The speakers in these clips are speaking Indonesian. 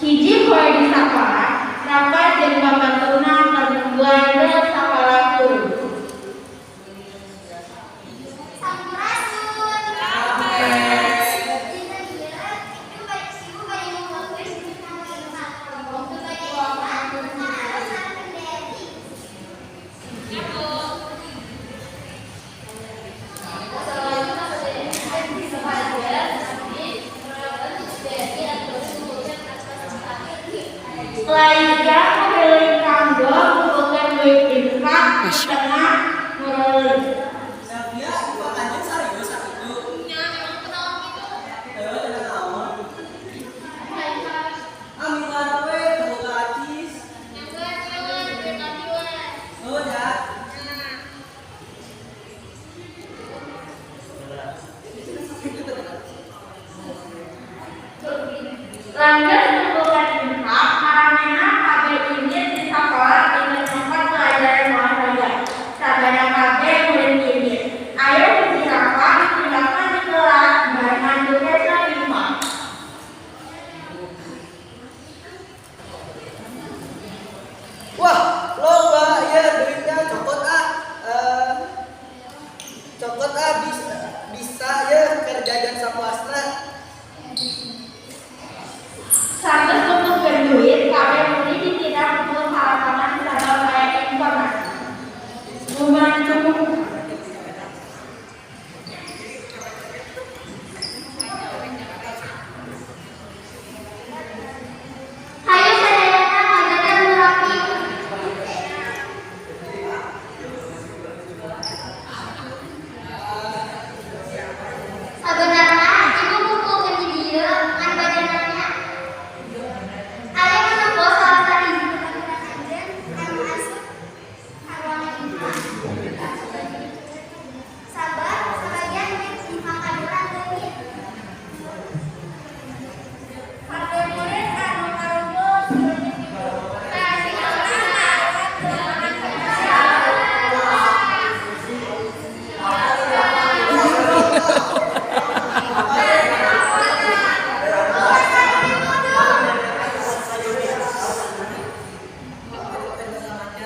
Hiji poe di sakola, Raka jeung babatuna kaduduan sakola guru. Lainnya memilih kanggo bukan duit infak di tengah melalui. Lanjut bukan infak, maramena kabeh unit di sekolah dengan tempat pelajaran olahraga. Sabana kabeh murid unit. Ayo disirakan dipindahkan di kelas barengan tugas infak. Wah, lomba ya duitnya cokot bisa ya kerja dan sapuastra. Satus untuk berduit, kabeh murid ditindak untuk halaman sabab kayak informasi. Membantu. Hayo sadayana ngajakan murapi. Sabenerna ibu kumpulkeun di dieu ngan badanana. Ale menempuh salah satu keterangan anjeun anu asup ka ruangan infak. Sabar, sebagian rek infak kaduran leungit. Kabeh murid anu karumpul suruh kasih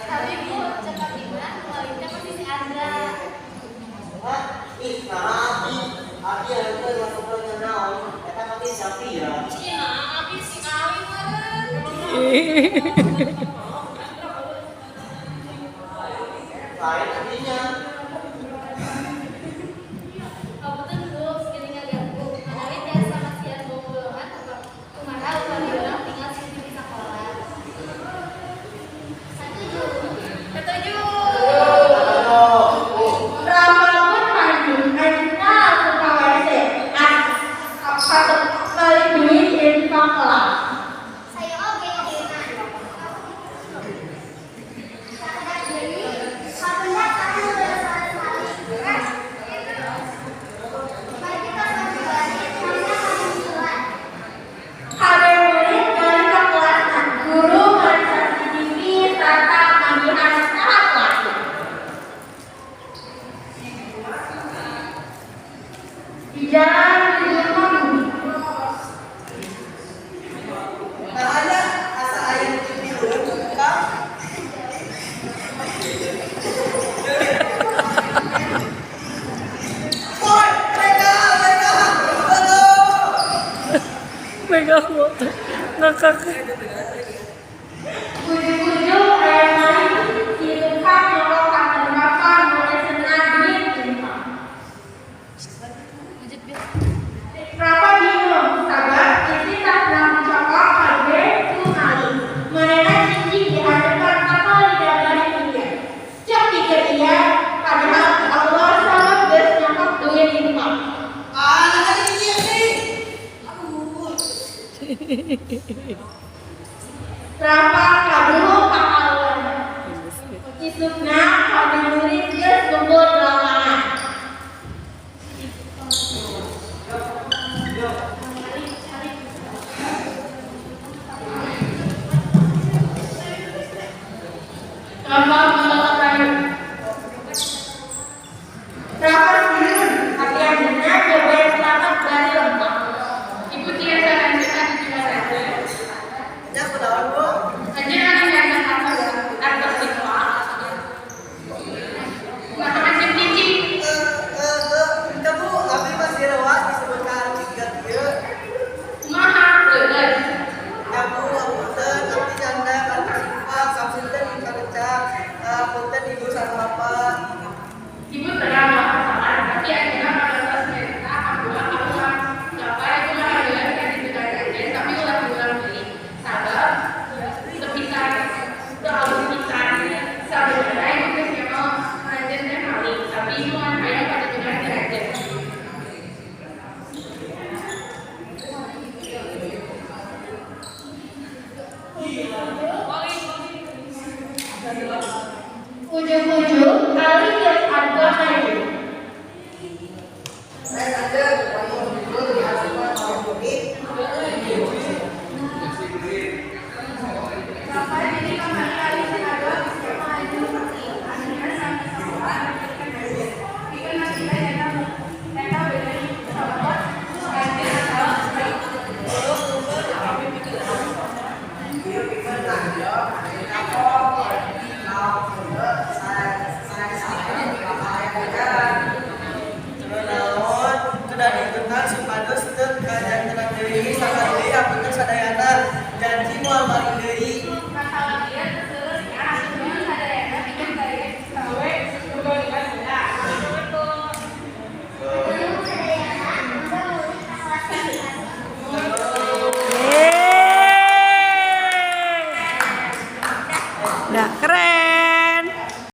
tapi Bu, cepat liburan kembalinya posisi Anda. Abi hareupeun masuk ke naon? Eta make sapi ya. Cina, abi si kawin meureun. Lain artinya. Kabupaten Bu, sekali ngaganggu. Menawi biasa kasihan golongan kumaha upami urang tinggal sisi di sekolah. Setuju. Rampun maju, ajuda suka WC. Satu kali duit infak kelas. Saya oge dina. Sahadat deui, kapendak kana berasal sekali. Mari kita bagi mana kemunculan. Kabeh murid balik ke kelas, guru merisasi TV serta panggilan secara kelas. Di jalan menuju Bandung. Nah ada asa aya TV deueun Kang. Boy, mereka. Mega foto ngakak. Kuju-kuju ayam lain ditukar nyolok penerapan mulai senang duit infak. Berapa bingung, sabar, isi tak sedang mencokok kabeh tunali. Manehna cicing dihadapkan kapal di dalam dunia. Cek pikir iya, padahal Allah sabab geus nyokok duit infak. Tadi dia sih. Aduh. Berapa kaduh pakalwan. Isukna kabeh murid geus kumpul di lapangan. Gambar menolak kayu. Rapat dulu, hati-hatinya coba yang selamat dari lengkap. Ikuti yang saya lanjutkan di naon Bu? Anjir anu yang atas siswa. Nah, anjir cicing. Kita Bu, abdi masih lewat disebutkan tiga kieu. Kumaha geuleun? Ya Bu, punten abdi canda kartu sifat, sampunten kalecak, punten Ibu sareng Bapak. Ibu sedang masalah, tapi akhirnya pada saat cerita, aku siapa itu mah ada yang dibedakan, tapi ulang beli sabar, sepisah, terlalu sepisah, sebenarnya itu siapa agennya kali, tapi itu kan saya pada juga aja. Ujung-ujung